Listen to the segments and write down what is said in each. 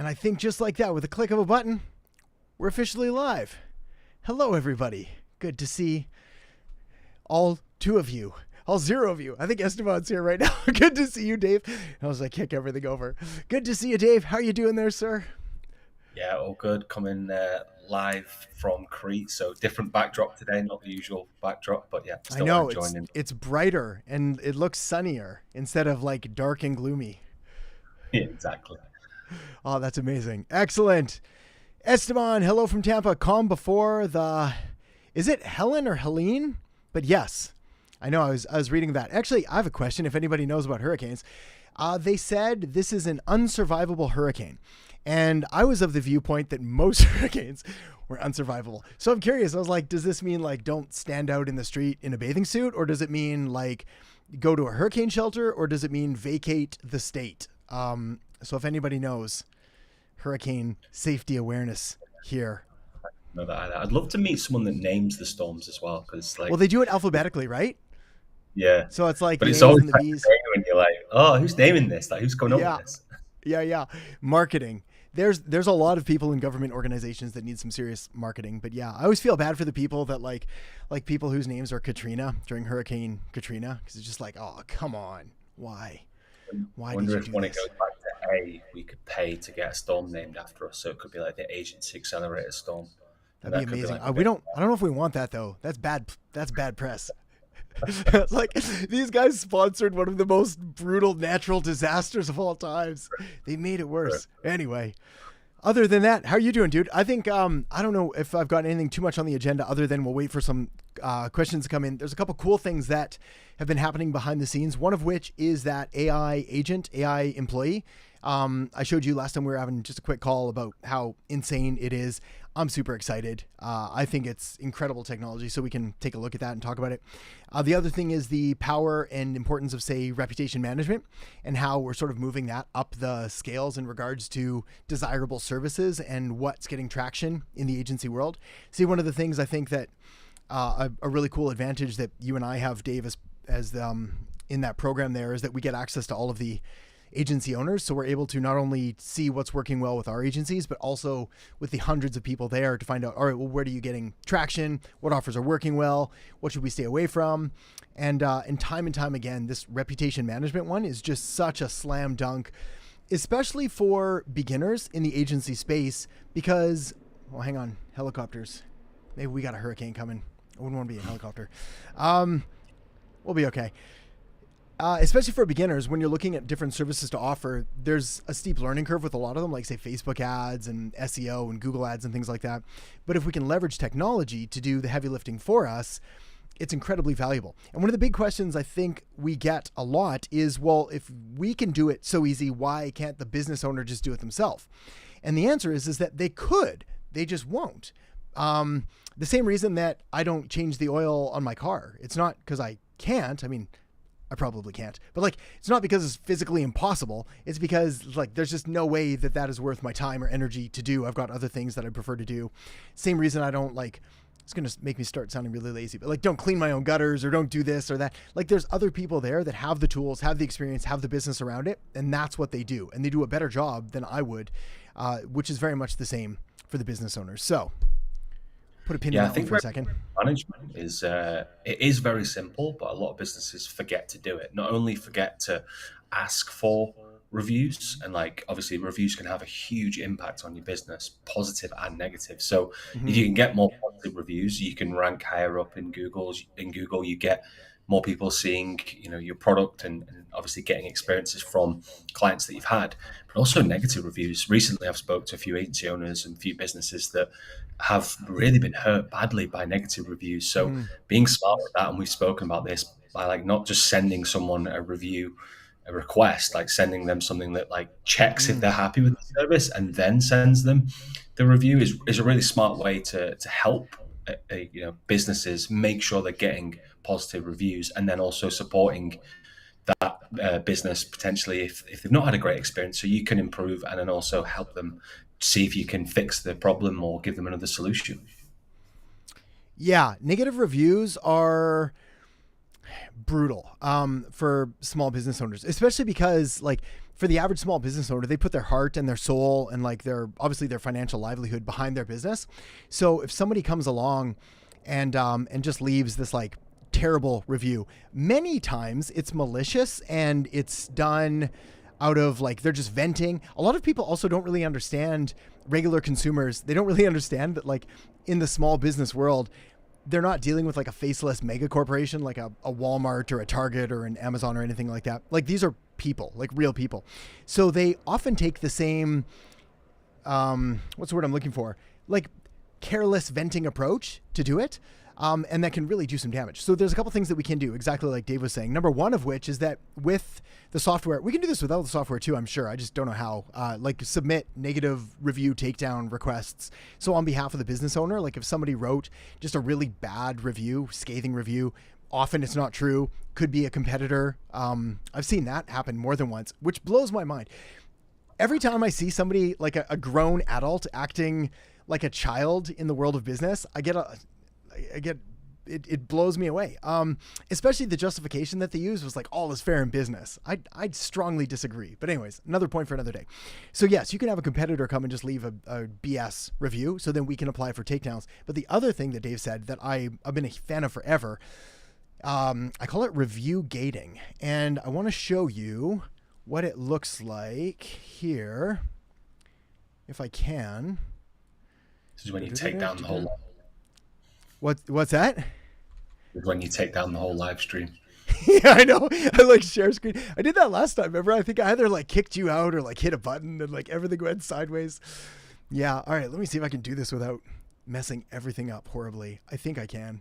And I think just like that, with a click of a button, we're officially live. Hello, everybody. Good to see all two of you, all zero of you. I think Esteban's here right now. Good to see you, Dave. I was like, kick everything over. Good to see you, Dave. How are you doing there, sir? Yeah, all good. Coming live from Crete, so different backdrop today, not the usual backdrop, but yeah, I still know enjoying it. it's brighter and it looks sunnier instead of like dark and gloomy. Yeah, exactly. Oh, that's amazing. Excellent. Esteban, hello from Tampa. Calm before the, is it Helen or Helene? But yes, I know I was reading that. Actually, I have a question if anybody knows about hurricanes. They said this is an unsurvivable hurricane. And I was of the viewpoint that most hurricanes were unsurvivable. So I'm curious. I was like, does this mean like don't stand out in the street in a bathing suit? Or does it mean like go to a hurricane shelter? Or does it mean vacate the state? So if anybody knows, hurricane safety awareness here. No, that I'd love to meet someone that names the storms as well, because Well, they do it alphabetically, right? yeah, So it's like but the it's A's always and the like B's. when you're like, oh, who's naming this? Like, who's coming up Yeah. with this? Yeah. Marketing. There's a lot of people in government organizations that need some serious marketing. But yeah, I always feel bad for the people that like people whose names are Katrina during Hurricane Katrina, because it's just like, oh, come on. Why? I Did you wonder if do when this? it goes back to A, we could pay to get a storm named after us, so it could be like the Agency Accelerator storm, and That'd be that could be amazing. like I don't know if we want that though. That's bad. That's bad press. It's like these guys sponsored one of the most brutal natural disasters of all times. They made it worse. Anyway, other than that, how are you doing, dude? I think I don't know if I've got anything too much on the agenda other than we'll wait for some questions to come in. There's a couple cool things that have been happening behind the scenes. One of which is that AI agent, AI employee. I showed you last time we were having just a quick call about how insane it is. I'm super excited. I think it's incredible technology, so we can take a look at that and talk about it. The other thing is the power and importance of, say, reputation management and how we're sort of moving that up the scales in regards to desirable services and what's getting traction in the agency world. See, one of the things I think that a really cool advantage that you and I have, Dave, as in that program there is that we get access to all of the agency owners. So we're able to not only see what's working well with our agencies, but also with the hundreds of people there to find out, all right, well, where are you getting traction? What offers are working well? What should we stay away from? And time again, this reputation management one is just such a slam dunk, especially for beginners in the agency space, because, well, hang on, helicopters. Maybe we got a hurricane coming. I wouldn't want to be in a helicopter. We'll be okay. Especially for beginners, when you're looking at different services to offer, there's a steep learning curve with a lot of them, like say Facebook ads and SEO and Google ads and things like that. But if we can leverage technology to do the heavy lifting for us, it's incredibly valuable. And one of the big questions I think we get a lot is, well, if we can do it so easy, why can't the business owner just do it themselves? And the answer is that they could, they just won't. The same reason that I don't change the oil on my car. It's not because I can't. I mean, I probably can't, but like, it's not because it's physically impossible. It's because like, there's just no way that is worth my time or energy to do. I've got other things that I prefer to do. Same reason I don't like, it's going to make me start sounding really lazy, but like, don't clean my own gutters or don't do this or that. Like there's other people there that have the tools, have the experience, have the business around it. And that's what they do. And they do a better job than I would, which is very much the same for the business owners. So put a pin in that one for a second. Management is it is very simple, but a lot of businesses forget to do it. Not only forget to ask for reviews, and like obviously reviews can have a huge impact on your business, positive and negative. So if you can get more positive reviews, you can rank higher up in Google. In Google, you get more people seeing your product and obviously getting experiences from clients that you've had, but also negative reviews. Recently I've spoke to a few agency owners and a few businesses that have really been hurt badly by negative reviews. So being smart with that, and we've spoken about this, by like not just sending someone a review, a request, like sending them something that like checks if they're happy with the service and then sends them the review is a really smart way to help businesses make sure they're getting positive reviews, and then also supporting that business potentially if they've not had a great experience, so you can improve and then also help them see if you can fix the problem or give them another solution. Yeah, negative reviews are brutal for small business owners, especially because like for the average small business owner, they put their heart and their soul and like obviously their financial livelihood behind their business. So if somebody comes along and just leaves this like terrible review, many times it's malicious and it's done out of like, they're just venting. A lot of people also don't really understand, regular consumers, they don't really understand that like in the small business world, they're not dealing with like a faceless mega corporation, like a Walmart or a Target or an Amazon or anything like that. Like these are people, like real people. So they often take the same, what's the word I'm looking for? Like careless venting approach to do it. And that can really do some damage. So there's a couple things that we can do, exactly like Dave was saying. Number one of which is that with the software, we can do this without the software too, I'm sure. I just don't know how. Like submit negative review takedown requests. So on behalf of the business owner, like if somebody wrote just a really bad review, scathing review, often it's not true, could be a competitor. I've seen that happen more than once, which blows my mind. Every time I see somebody like a grown adult acting like a child in the world of business, it blows me away. Especially the justification that they used was like, all is fair in business. I'd strongly disagree. But anyways, another point for another day. So yes, you can have a competitor come and just leave a BS review. So then we can apply for takedowns. But the other thing that Dave said that I've been a fan of forever, I call it review gating. And I want to show you what it looks like here, if I can. This is when you take down the whole... What's that? When you take down the whole live stream. Yeah, I know. I like share screen. I did that last time. Remember? I think I either like kicked you out or like hit a button and like everything went sideways. Yeah. All right. Let me see if I can do this without messing everything up horribly. I think I can.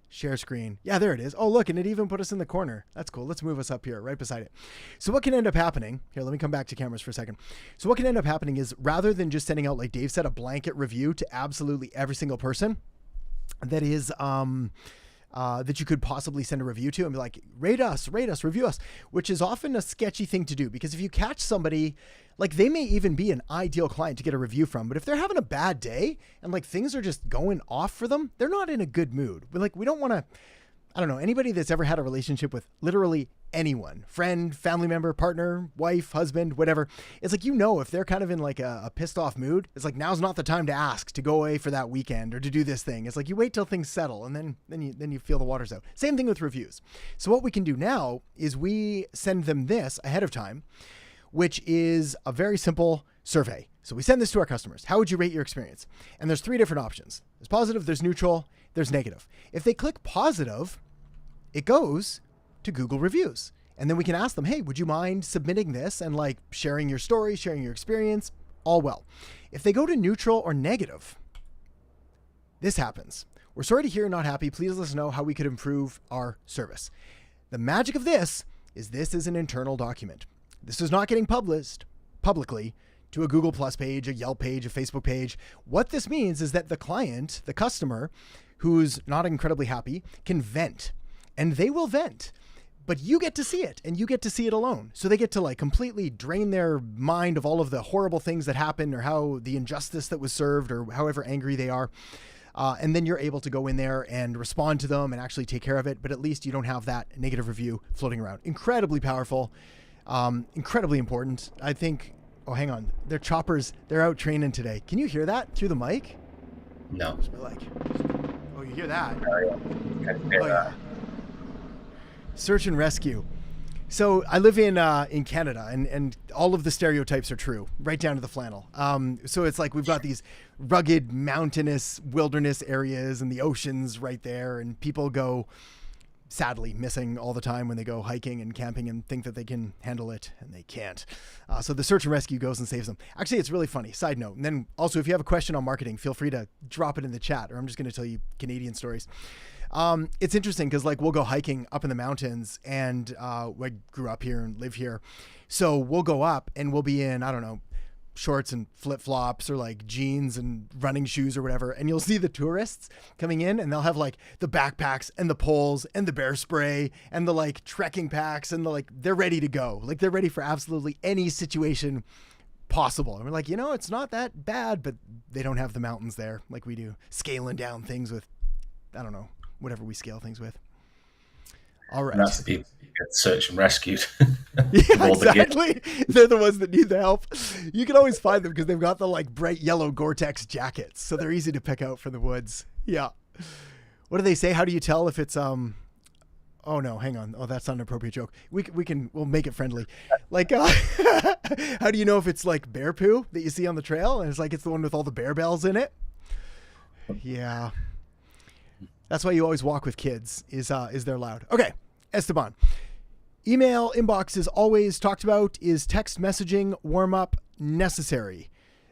Share screen. Yeah, there it is. Oh, look. And it even put us in the corner. That's cool. Let's move us up here right beside it. So what can end up happening here? Let me come back to cameras for a second. So what can end up happening is rather than just sending out, like Dave said, a blanket review to absolutely every single person, that is that you could possibly send a review to and be like, rate us, review us, which is often a sketchy thing to do, because if you catch somebody, like they may even be an ideal client to get a review from, but if they're having a bad day and like things are just going off for them, they're not in a good mood. We don't want to, I don't know, anybody that's ever had a relationship with literally anyone, friend, family member, partner, wife, husband, whatever. It's like, if they're kind of in like a pissed off mood, it's like, now's not the time to ask to go away for that weekend or to do this thing. It's like, you wait till things settle and then you feel the waters out. Same thing with reviews. So what we can do now is we send them this ahead of time, which is a very simple survey. So we send this to our customers. How would you rate your experience? And there's 3 different options. There's positive, there's neutral, there's negative. If they click positive, it goes to Google reviews. And then we can ask them, hey, would you mind submitting this and like sharing your story, sharing your experience? All well. If they go to neutral or negative, this happens. We're sorry to hear you're not happy. Please let us know how we could improve our service. The magic of this is an internal document. This is not getting published publicly to a Google Plus page, a Yelp page, a Facebook page. What this means is that the client, the customer who's not incredibly happy, can vent. And they will vent, but you get to see it and you get to see it alone. So they get to like completely drain their mind of all of the horrible things that happened or how the injustice that was served or however angry they are. And then you're able to go in there and respond to them and actually take care of it. But at least you don't have that negative review floating around. Incredibly powerful, incredibly important. I think, oh, hang on. They're choppers. They're out training today. Can you hear that through the mic? No. Where's my mic? Oh, you hear that? Oh, yeah. Oh, yeah. Search and rescue. So I live in Canada and all of the stereotypes are true, right down to the flannel. So it's like we've got these rugged mountainous wilderness areas and the oceans right there, and people go sadly missing all the time when they go hiking and camping and think that they can handle it, and they can't. So the search and rescue goes and saves them. Actually, it's really funny. Side note. And then also, if you have a question on marketing, feel free to drop it in the chat, or I'm just going to tell you Canadian stories. It's interesting because like we'll go hiking up in the mountains, and I grew up here and live here. So we'll go up and we'll be in, I don't know, shorts and flip-flops or like jeans and running shoes or whatever. And you'll see the tourists coming in and they'll have like the backpacks and the poles and the bear spray and the like trekking packs and the like, they're ready to go. Like they're ready for absolutely any situation possible. And we're like, it's not that bad, but they don't have the mountains there like we do, scaling down things with, I don't know, whatever we scale things with. All And that's right. the people who get searched and rescued with Yeah, all the gear. exactly. They're the ones that need the help. You can always find them because they've got the like bright yellow Gore-Tex jackets, so they're easy to pick out from the woods. Yeah. What do they say? How do you tell if it's Oh no, hang on. Oh, that's not an appropriate joke. We'll make it friendly. Like, how do you know if it's like bear poo that you see on the trail, and it's like it's the one with all the bear bells in it? Yeah, that's why you always walk with kids. Is they're loud? Okay, Esteban. Email inbox is always talked about. Is text messaging warm up necessary?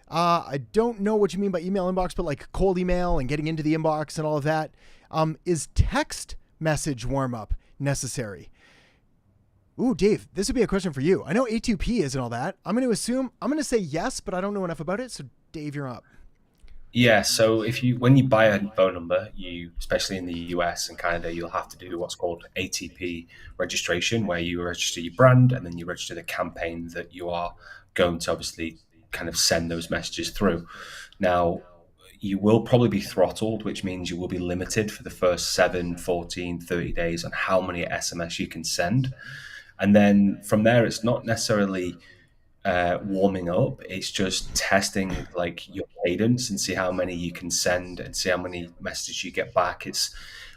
I don't know what you mean by email inbox, but like cold email and getting into the inbox and all of that. Is text message warm up necessary? Ooh, Dave, this would be a question for you. I know A2P is and all that. I'm going to say yes, but I don't know enough about it. So Dave, you're up. Yeah, so when you buy a phone number, especially in the US and Canada, you'll have to do what's called ATP registration, where you register your brand and then you register the campaign that you are going to obviously kind of send those messages through. Now, you will probably be throttled, which means you will be limited for the first 7, 14, 30 days on how many SMS you can send. And then from there, it's not necessarily warming up. It's just testing like your cadence and see how many you can send and see how many messages you get back.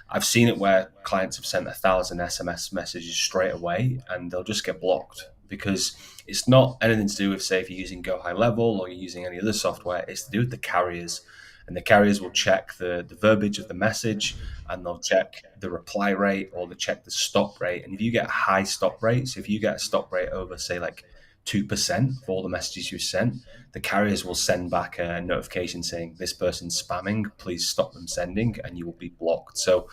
I've seen it where clients have sent 1,000 SMS messages straight away and they'll just get blocked because it's not anything to do with, say, if you're using Go High Level or you're using any other software. It's to do with the carriers. And the carriers will check the verbiage of the message and they'll check the reply rate or they'll check the stop rate. And if you get a high stop rate, so if you get a stop rate over, say, like 2% for all the messages you sent, the carriers will send back a notification saying this person's spamming, please stop them sending, and you will be blocked. So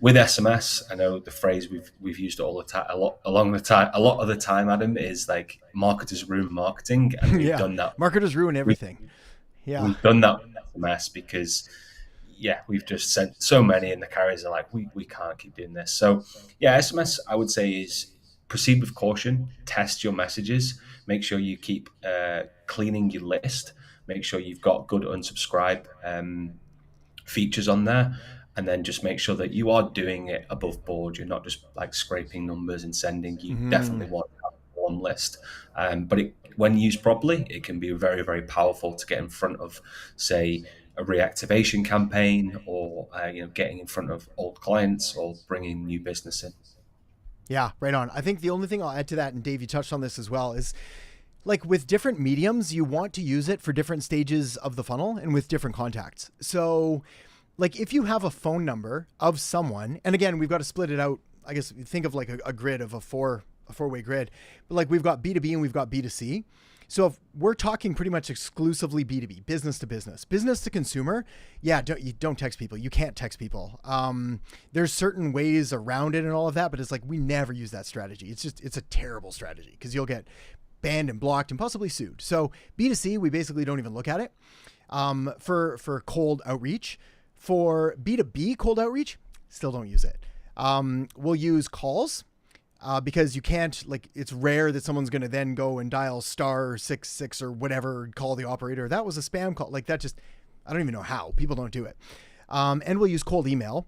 with SMS, I know the phrase we've used it all the time, a lot of the time, Adam, is like marketers ruin marketing, and we've done that. Marketers ruin everything. We've done that with SMS because we've just sent so many, and the carriers are like, we can't keep doing this. So SMS, I would say, is proceed with caution, test your messages, make sure you keep cleaning your list, make sure you've got good unsubscribe features on there, and then just make sure that you are doing it above board. You're not just like scraping numbers and sending. You definitely want to have a warm list. But when used properly, it can be very, very powerful to get in front of, say, a reactivation campaign or getting in front of old clients or bringing new business in. Yeah, right on. I think the only thing I'll add to that, and Dave, you touched on this as well, is like with different mediums, you want to use it for different stages of the funnel and with different contacts. So like if you have a phone number of someone, and again, we've got to split it out. I guess think of like a grid of a four-way grid, but like we've got B2B and we've got B2C. So if we're talking pretty much exclusively B2B, business to business, business to consumer, you don't text people. You can't text people. There's certain ways around it and all of that, but it's like we never use that strategy. It's a terrible strategy because you'll get banned and blocked and possibly sued. So B2C, we basically don't even look at it. For cold outreach, for B2B cold outreach, still don't use it. We'll use calls. Because you can't, like, it's rare that someone's going to then go and dial *66 or whatever, call the operator. That was a spam call. Like that I don't even know how. People don't do it. And we'll use cold email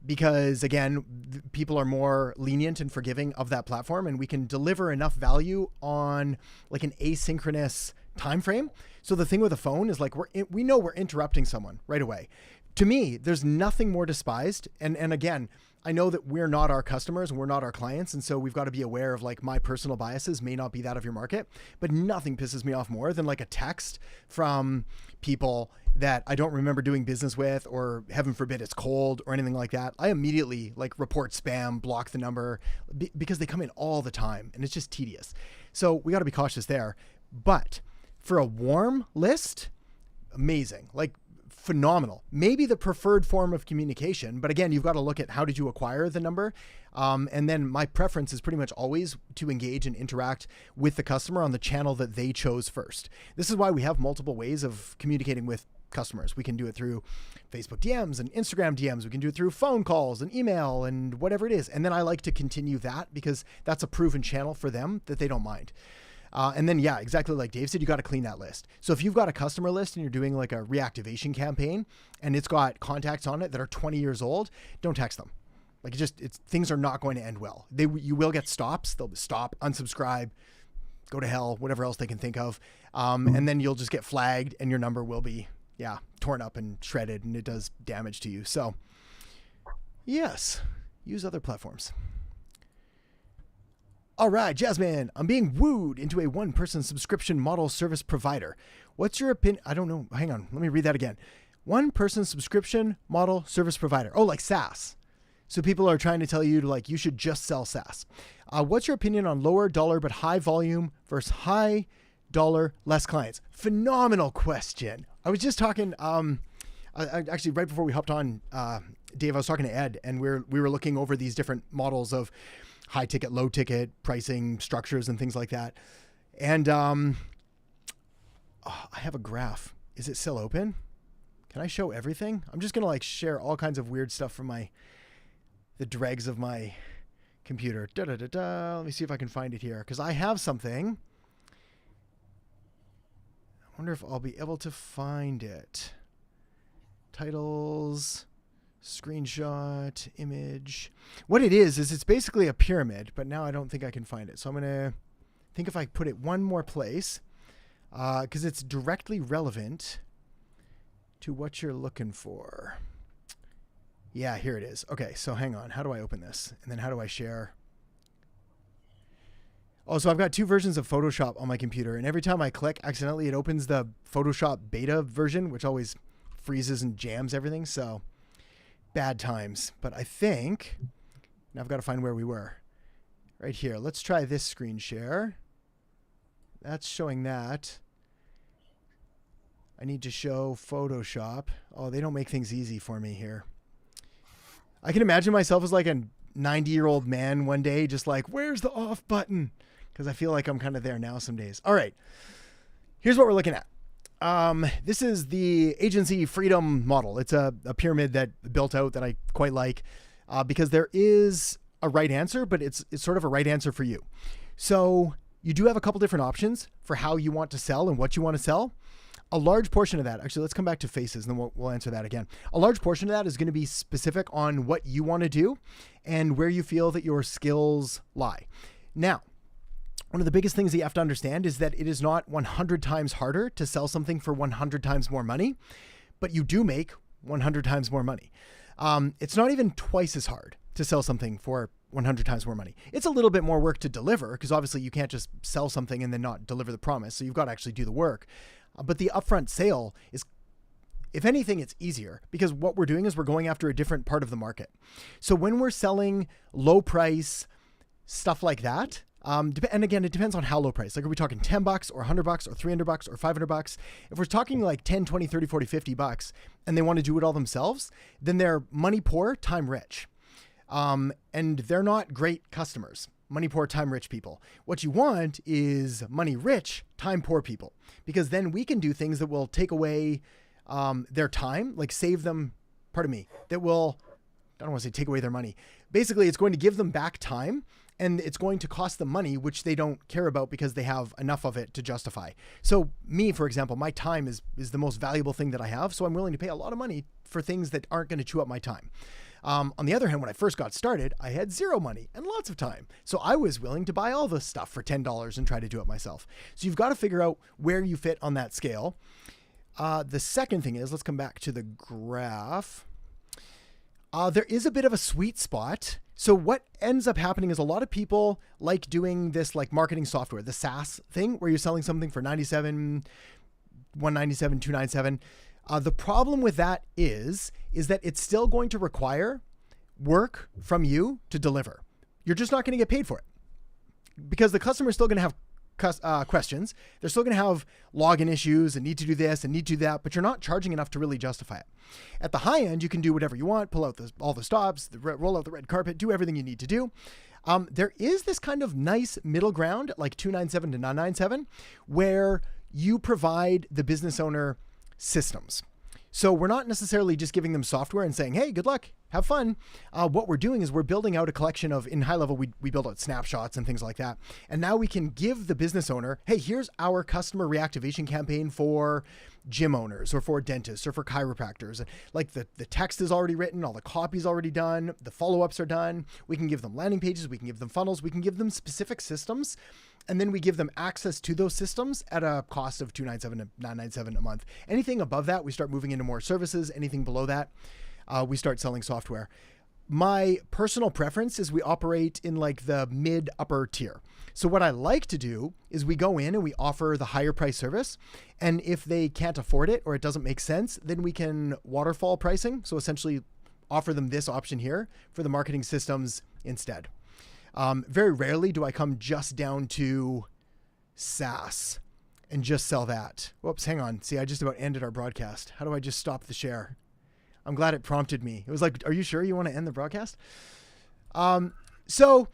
because, again, people are more lenient and forgiving of that platform, and we can deliver enough value on like an asynchronous time frame. So the thing with a phone is like we know we're interrupting someone right away. To me, there's nothing more despised. And again, I know that we're not our customers and we're not our clients. And so we've got to be aware of like my personal biases may not be that of your market, but nothing pisses me off more than like a text from people that I don't remember doing business with, or heaven forbid it's cold or anything like that. I immediately like report spam, block the number because they come in all the time and it's just tedious. So we got to be cautious there. But for a warm list, amazing. Like, phenomenal. Maybe the preferred form of communication, but again, you've got to look at how did you acquire the number. And then my preference is pretty much always to engage and interact with the customer on the channel that they chose first. This is why we have multiple ways of communicating with customers. We can do it through Facebook DMs and Instagram DMs. We can do it through phone calls and email and whatever it is. And then I like to continue that because that's a proven channel for them that they don't mind. And then, exactly like Dave said, you got to clean that list. So if you've got a customer list and you're doing like a reactivation campaign and it's got contacts on it that are 20 years old, don't text them. Like things are not going to end well. You will get stops. They'll stop, unsubscribe, go to hell, whatever else they can think of. And then you'll just get flagged and your number will be, torn up and shredded, and it does damage to you. So yes, use other platforms. All right, Jasmine, I'm being wooed into a one-person subscription model service provider. What's your opinion? I don't know. Hang on. Let me read that again. One-person subscription model service provider. Oh, like SaaS. So people are trying to tell you you should just sell SaaS. What's your opinion on lower dollar but high volume versus high dollar, less clients? Phenomenal question. I was just talking, actually right before we hopped on, Dave, I was talking to Ed, and we were looking over these different models of high ticket, low ticket pricing structures and things like that. And I have a graph. Is it still open? Can I show everything? I'm just going to share all kinds of weird stuff from the dregs of my computer. Let me see if I can find it here, because I have something. I wonder if I'll be able to find it. Titles, screenshot, image. What it is it's basically a pyramid, but now I don't think I can find it. So I'm going to think if I put it one more place, because it's directly relevant to what you're looking for. Yeah, here it is. Okay, so hang on. How do I open this? And then how do I share? Oh, so I've got two versions of Photoshop on my computer, and every time I click, accidentally it opens the Photoshop beta version, which always freezes and jams everything. So bad times. But I think now I've got to find where we were. Right here. Let's try this screen share. That's showing that. I need to show Photoshop. Oh, they don't make things easy for me here. I can imagine myself as a 90-year-old man one day, just where's the off button? Because I feel like I'm kind of there now some days. All right. Here's what we're looking at. This is the agency freedom model. It's a pyramid that built out that I quite like because there is a right answer, but it's sort of a right answer for you. So you do have a couple different options for how you want to sell and what you want to sell. A large portion of that, actually, let's come back to faces and then we'll answer that again. A large portion of that is going to be specific on what you want to do and where you feel that your skills lie. Now, one of the biggest things that you have to understand is that it is not 100 times harder to sell something for 100 times more money, but you do make 100 times more money. It's not even twice as hard to sell something for 100 times more money. It's a little bit more work to deliver because obviously you can't just sell something and then not deliver the promise. So you've got to actually do the work. But the upfront sale is, if anything, it's easier because what we're doing is we're going after a different part of the market. So when we're selling low price stuff like that, and again, it depends on how low price. Are we talking $10 or $100 or $300 or $500? If we're talking 10, 20, 30, 40, $50 and they want to do it all themselves, then they're money poor, time rich. And they're not great customers. Money poor, time rich people. What you want is money rich, time poor people, because then we can do things that will take away their time, save them, that will, I don't want to say take away their money. Basically, it's going to give them back time and it's going to cost them money, which they don't care about because they have enough of it to justify. So me, for example, my time is the most valuable thing that I have. So I'm willing to pay a lot of money for things that aren't going to chew up my time. On the other hand, when I first got started, I had zero money and lots of time. So I was willing to buy all the stuff for $10 and try to do it myself. So you've got to figure out where you fit on that scale. The second thing is, let's come back to the graph. There is a bit of a sweet spot. So what ends up happening is a lot of people like doing this marketing software, the SaaS thing where you're selling something for $97, $197, $297. The problem with that is that it's still going to require work from you to deliver. You're just not going to get paid for it because the customer is still going to have questions. They're still going to have login issues and need to do this and need to do that, but you're not charging enough to really justify it. At the high end, you can do whatever you want, pull out all the stops, roll out the red carpet, do everything you need to do. There is this kind of nice middle ground at $297 to $997 where you provide the business owner systems. So we're not necessarily just giving them software and saying, hey, good luck, have fun. What we're doing is we're building out a collection of, in high level, we build out snapshots and things like that. And now we can give the business owner, hey, here's our customer reactivation campaign for gym owners or for dentists or for chiropractors. Like the text is already written, all the copy's already done, the follow-ups are done. We can give them landing pages, we can give them funnels, we can give them specific systems. And then we give them access to those systems at a cost of $297 to $997 a month. Anything above that, we start moving into more services. Anything below that, we start selling software. My personal preference is we operate in like the mid upper tier. So what I like to do is we go in and we offer the higher price service. And if they can't afford it or it doesn't make sense, then we can waterfall pricing. So essentially offer them this option here for the marketing systems instead. Very rarely do I come just down to SaaS and just sell that. Whoops, hang on. See, I just about ended our broadcast. How do I just stop the share? I'm glad it prompted me. It was like, are you sure you want to end the broadcast? So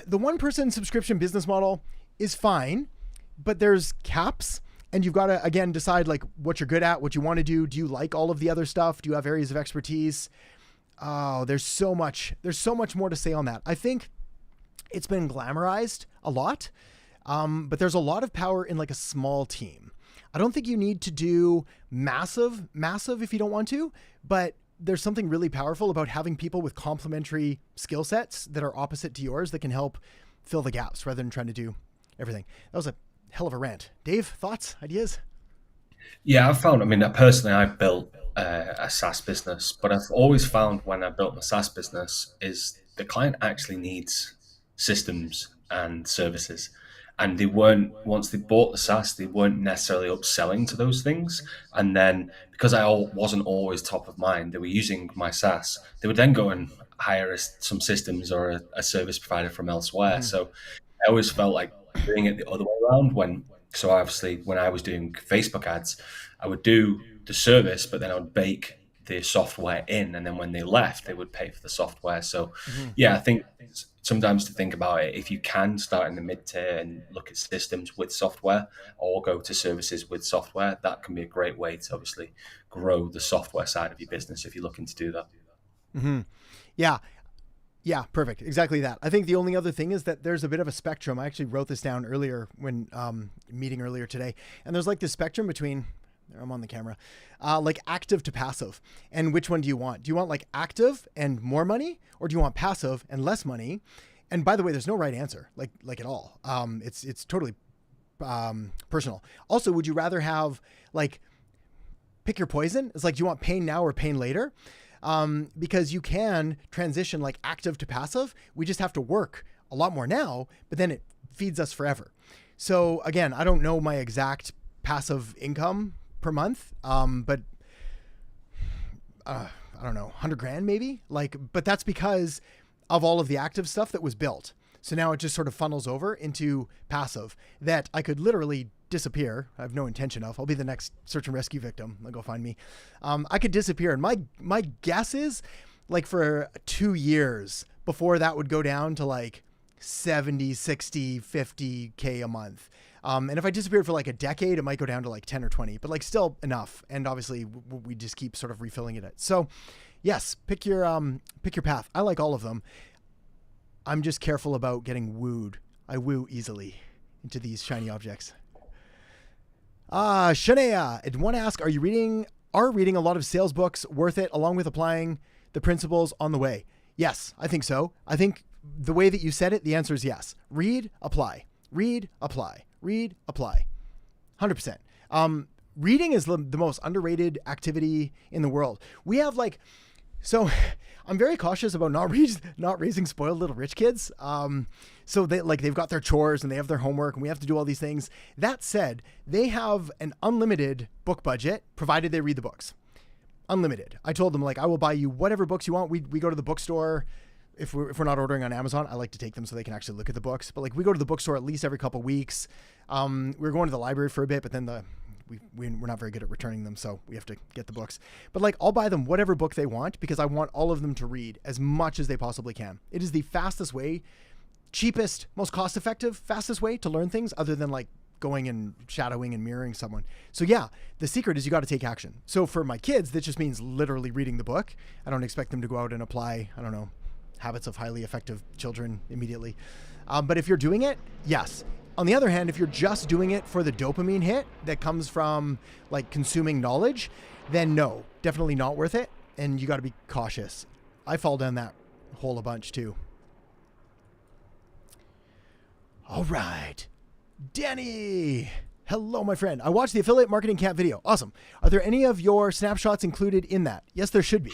the one-person subscription business model is fine, but there's caps. And you've got to, again, decide like what you're good at, what you want to do. Do you like all of the other stuff? Do you have areas of expertise? Oh, there's so much more to say on that. I think it's been glamorized a lot, but there's a lot of power in like a small team. I don't think you need to do massive if you don't want to, but there's something really powerful about having people with complementary skill sets that are opposite to yours that can help fill the gaps rather than trying to do everything. That was a hell of a rant. Dave, thoughts, ideas? Yeah, personally, I built a SaaS business, but I've always found when I built my SaaS business is the client actually needs systems and services. And they weren't, once they bought the SaaS, they weren't necessarily upselling to those things. And then because I wasn't always top of mind, they were using my SaaS. They would then go and hire some systems or a service provider from elsewhere. Mm. So I always felt like doing it the other way around. So obviously when I was doing Facebook ads, I would do the service, but then I would bake the software in. And then when they left, they would pay for the software. So yeah, I think sometimes to think about it, if you can start in the mid-tier and look at systems with software or go to services with software, that can be a great way to obviously grow the software side of your business if you're looking to do that. Mm-hmm. Yeah, perfect. Exactly that. I think the only other thing is that there's a bit of a spectrum. I actually wrote this down earlier when meeting earlier today. And there's like this spectrum between, I'm on the camera, like active to passive. And which one do you want? Do you want like active and more money, or do you want passive and less money? And by the way, there's no right answer, like at all. It's totally personal. Also, would you rather have like, pick your poison? It's like, do you want pain now or pain later? Because you can transition like active to passive. We just have to work a lot more now, but then it feeds us forever. So again, I don't know my exact passive income per month, but I don't know, 100 grand maybe, but that's because of all of the active stuff that was built. So now it just sort of funnels over into passive that I could literally disappear. I have no intention of. I'll be the next search and rescue victim. They'll go find me. I could disappear. And my guess is like for 2 years before that would go down to like 70, 60, 50K a month. And if I disappeared for like a decade, it might go down to like 10 or 20, but like still enough. And obviously we just keep sort of refilling it. So yes, pick your path. I like all of them. I'm just careful about getting wooed. I woo easily into these shiny objects. Shania, I want to ask, are reading a lot of sales books worth it along with applying the principles on the way? Yes, I think so. I think the way that you said it, the answer is yes. Read, apply, read, apply, read, apply. 100%. Reading is the most underrated activity in the world. We have so I'm very cautious about not raising spoiled little rich kids. So they've got their chores and they have their homework and we have to do all these things. That said, they have an unlimited book budget, provided they read the books. Unlimited. I told them I will buy you whatever books you want. We go to the bookstore. If we're not ordering on Amazon, I like to take them so they can actually look at the books. But we go to the bookstore at least every couple of weeks. We're going to the library for a bit, but then we're not very good at returning them, so we have to get the books. But I'll buy them whatever book they want because I want all of them to read as much as they possibly can. It is the fastest way, cheapest, most cost-effective, fastest way to learn things other than going and shadowing and mirroring someone. So yeah, the secret is you got to take action. So for my kids, that just means literally reading the book. I don't expect them to go out and apply, I don't know, Habits of Highly Effective Children immediately. But if you're doing it, yes. On the other hand, if you're just doing it for the dopamine hit that comes from like consuming knowledge, then no, definitely not worth it. And you got to be cautious. I fall down that hole a bunch too. All right. Danny. Hello, my friend. I watched the affiliate marketing camp video. Awesome. Are there any of your snapshots included in that? Yes, there should be.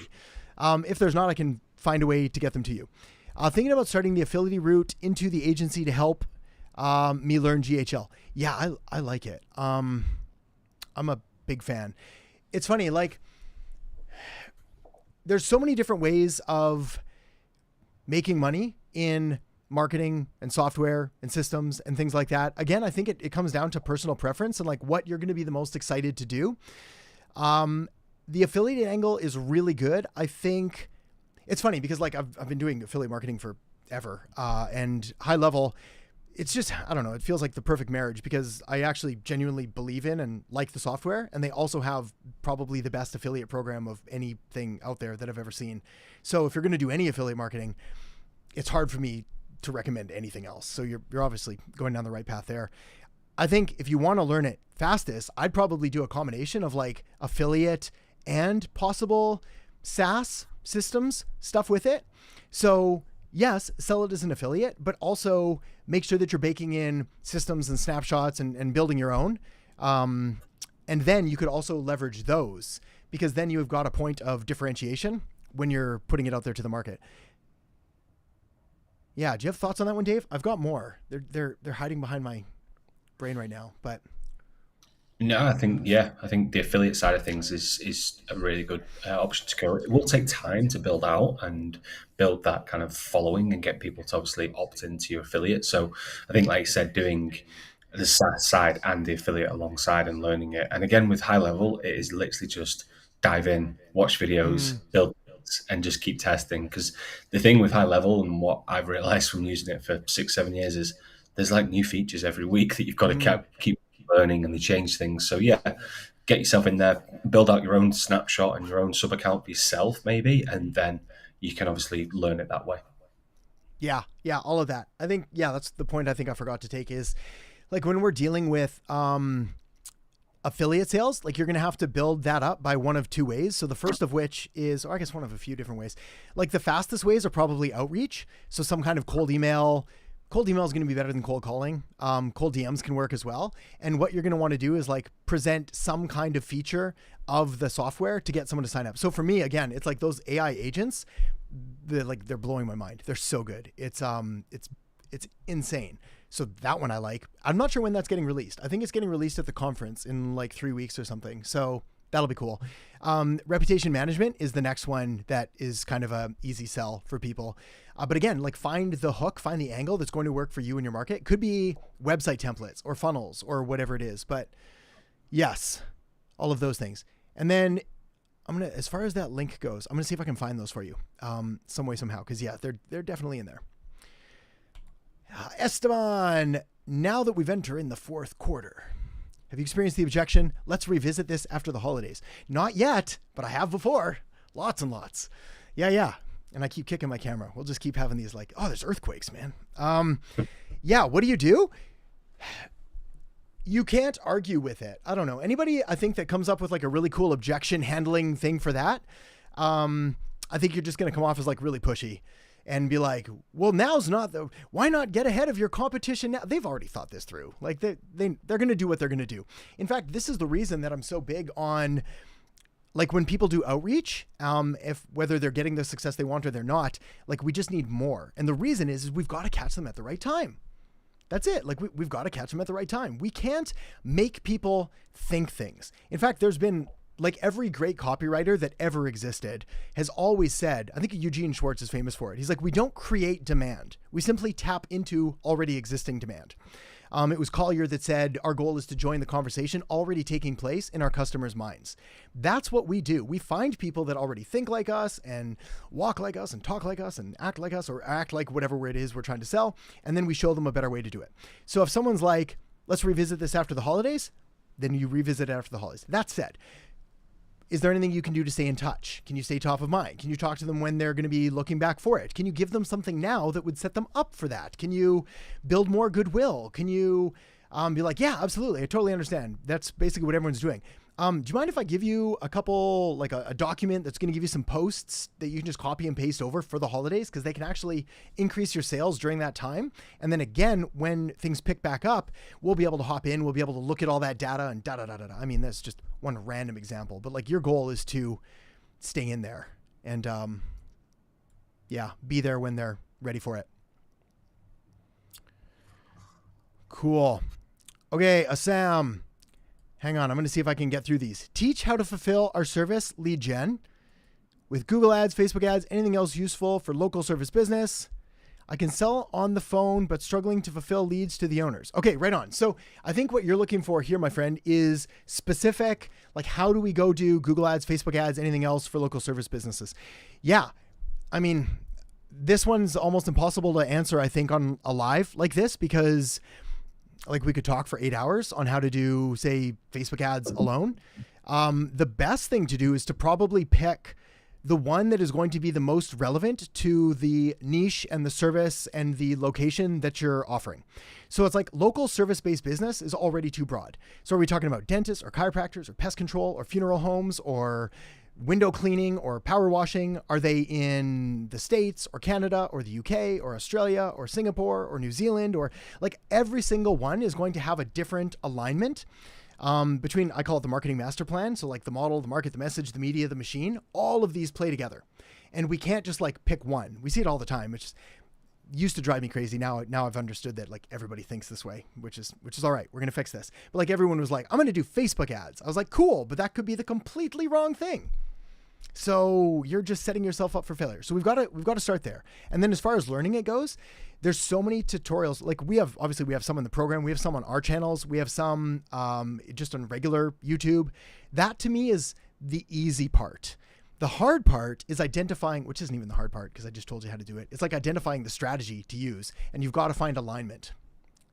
If there's not, I can find a way to get them to you. Thinking about starting the affiliate route into the agency to help me learn GHL. Yeah, I like it. I'm a big fan. It's funny, like there's so many different ways of making money in marketing and software and systems and things like that. Again, I think it comes down to personal preference and like what you're going to be the most excited to do. The affiliate angle is really good. I think it's funny because like I've been doing affiliate marketing forever, and high level, it's just, I don't know, it feels like the perfect marriage because I actually genuinely believe in and like the software. And they also have probably the best affiliate program of anything out there that I've ever seen. So if you're going to do any affiliate marketing, it's hard for me to recommend anything else. So you're obviously going down the right path there. I think if you want to learn it fastest, I'd probably do a combination of like affiliate and possible SaaS systems stuff with it. So yes, sell it as an affiliate, but also make sure that you're baking in systems and snapshots and building your own. And then you could also leverage those because then you have got a point of differentiation when you're putting it out there to the market. Yeah. Do you have thoughts on that one, Dave? I've got more. They're hiding behind my brain right now, but. No, I think the affiliate side of things is a really good option to go. It will take time to build out and build that kind of following and get people to obviously opt into your affiliate. So I think, like you said, doing the SaaS side and the affiliate alongside and learning it. And again, with high level, it is literally just dive in, watch videos, build and just keep testing. Because the thing with high level and what I've realized from using it for 6-7 years is there's like new features every week that you've got to keep learning, and they change things. So yeah, get yourself in there, build out your own snapshot and your own sub account for yourself maybe, and then you can obviously learn it that way. Yeah, all of that. I think, yeah, that's the point I think I forgot to take is like when we're dealing with affiliate sales, like you're going to have to build that up by one of two ways. So the first of which is, or I guess one of a few different ways, like the fastest ways are probably outreach. So some kind of cold email. Cold email is going to be better than cold calling. Cold DMs can work as well. And what you're going to want to do is like present some kind of feature of the software to get someone to sign up. So for me, again, it's like those AI agents, they're blowing my mind. They're so good. It's insane. So that one I like. I'm not sure when that's getting released. I think it's getting released at the conference in like 3 weeks or something. So that'll be cool. Reputation management is the next one that is kind of a easy sell for people. But again, like find the hook, find the angle that's going to work for you and your market. It could be website templates or funnels or whatever it is. But yes, all of those things. And then as far as that link goes, I'm going to see if I can find those for you some way, somehow. Cause yeah, they're definitely in there. Esteban, now that we've entered in the fourth quarter, have you experienced the objection? Let's revisit this after the holidays. Not yet, but I have before. Lots and lots. Yeah. And I keep kicking my camera. We'll just keep having these like, oh, there's earthquakes, man. Yeah, what do? You can't argue with it. I don't know. Anybody, I think, that comes up with like a really cool objection handling thing for that, I think you're just going to come off as like really pushy and be like, well, why not get ahead of your competition now? They've already thought this through. Like they're going to do what they're going to do. In fact, this is the reason that I'm so big on like when people do outreach, whether they're getting the success they want or they're not, like we just need more. And the reason is we've got to catch them at the right time. That's it. Like we've got to catch them at the right time. We can't make people think things. In fact, there's been like every great copywriter that ever existed has always said, I think Eugene Schwartz is famous for it. He's like, we don't create demand. We simply tap into already existing demand. It was Collier that said, our goal is to join the conversation already taking place in our customers' minds. That's what we do. We find people that already think like us and walk like us and talk like us and act like us or act like whatever it is we're trying to sell. And then we show them a better way to do it. So if someone's like, let's revisit this after the holidays. Then you revisit it after the holidays. That said, is there anything you can do to stay in touch? Can you stay top of mind? Can you talk to them when they're going to be looking back for it? Can you give them something now that would set them up for that? Can you build more goodwill? Can you be like, yeah, absolutely, I totally understand. That's basically what everyone's doing. Do you mind if I give you a couple, like a document that's going to give you some posts that you can just copy and paste over for the holidays? Because they can actually increase your sales during that time. And then again, when things pick back up, we'll be able to hop in. We'll be able to look at all that data and da-da-da-da-da. I mean, that's just one random example. But like your goal is to stay in there and be there when they're ready for it. Cool. Okay, Assam. Hang on, I'm going to see if I can get through these. Teach how to fulfill our service lead gen with Google ads, Facebook ads, anything else useful for local service business. I can sell on the phone, but struggling to fulfill leads to the owners. Okay, right on. So I think what you're looking for here, my friend, is specific, like how do we go do Google ads, Facebook ads, anything else for local service businesses? Yeah, I mean, this one's almost impossible to answer, I think, on a live like this because like we could talk for 8 hours on how to do, say, Facebook ads alone. The best thing to do is to probably pick the one that is going to be the most relevant to the niche and the service and the location that you're offering. So it's like local service-based business is already too broad. So are we talking about dentists or chiropractors or pest control or funeral homes or window cleaning or power washing? Are they in the States or Canada or the UK or Australia or Singapore or New Zealand? Or like every single one is going to have a different alignment between, I call it the marketing master plan. So like the model, the market, the message, the media, the machine, all of these play together. And we can't just like pick one. We see it all the time, which used to drive me crazy. Now I've understood that like everybody thinks this way, which is all right. We're going to fix this. But like everyone was like, I'm going to do Facebook ads. I was like, cool, but that could be the completely wrong thing. So you're just setting yourself up for failure. So we've got to start there. And then as far as learning it goes, there's so many tutorials. Like we have some in the program. We have some on our channels. We have some just on regular YouTube. That to me is the easy part. The hard part is identifying, which isn't even the hard part because I just told you how to do it. It's like identifying the strategy to use, and you've got to find alignment.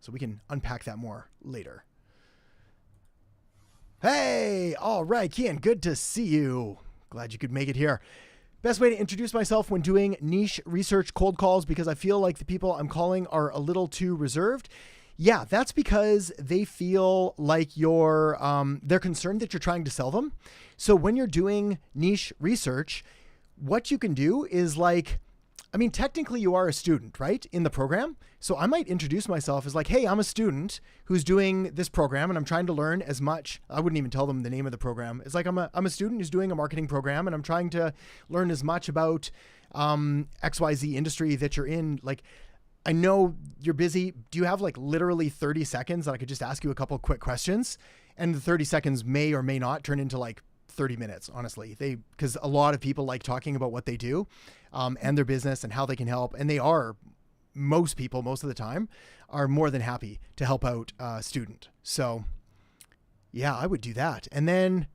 So we can unpack that more later. Hey, all right, Kian, good to see you. Glad you could make it here. Best way to introduce myself when doing niche research cold calls because I feel like the people I'm calling are a little too reserved. Yeah, that's because they feel like they're concerned that you're trying to sell them. So when you're doing niche research, what you can do is technically you are a student, right? In the program. So I might introduce myself as like, hey, I'm a student who's doing this program and I'm trying to learn as much. I wouldn't even tell them the name of the program. It's like, I'm a student who's doing a marketing program and I'm trying to learn as much about XYZ industry that you're in. Like, I know you're busy. Do you have like literally 30 seconds that I could just ask you a couple quick questions? And the 30 seconds may or may not turn into like 30 minutes, honestly. Because a lot of people like talking about what they do and their business and how they can help. And most people, most of the time, are more than happy to help out a student. So yeah, I would do that. And then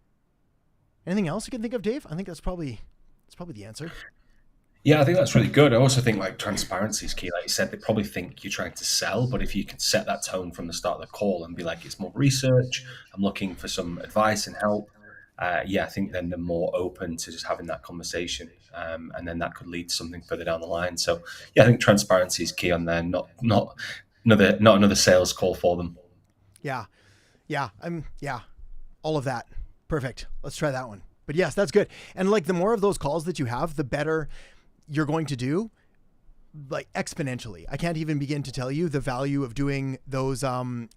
anything else you can think of, Dave? I think that's probably the answer. Yeah, I think that's really good. I also think like transparency is key. Like you said, they probably think you're trying to sell, but if you can set that tone from the start of the call and be like, it's more research, I'm looking for some advice and help. I think then they're more open to just having that conversation. And then that could lead to something further down the line. So yeah, I think transparency is key on there, not another sales call for them. Yeah. All of that. Perfect. Let's try that one. But yes, that's good. And like the more of those calls that you have, the better you're going to do, like exponentially. I can't even begin to tell you the value of doing those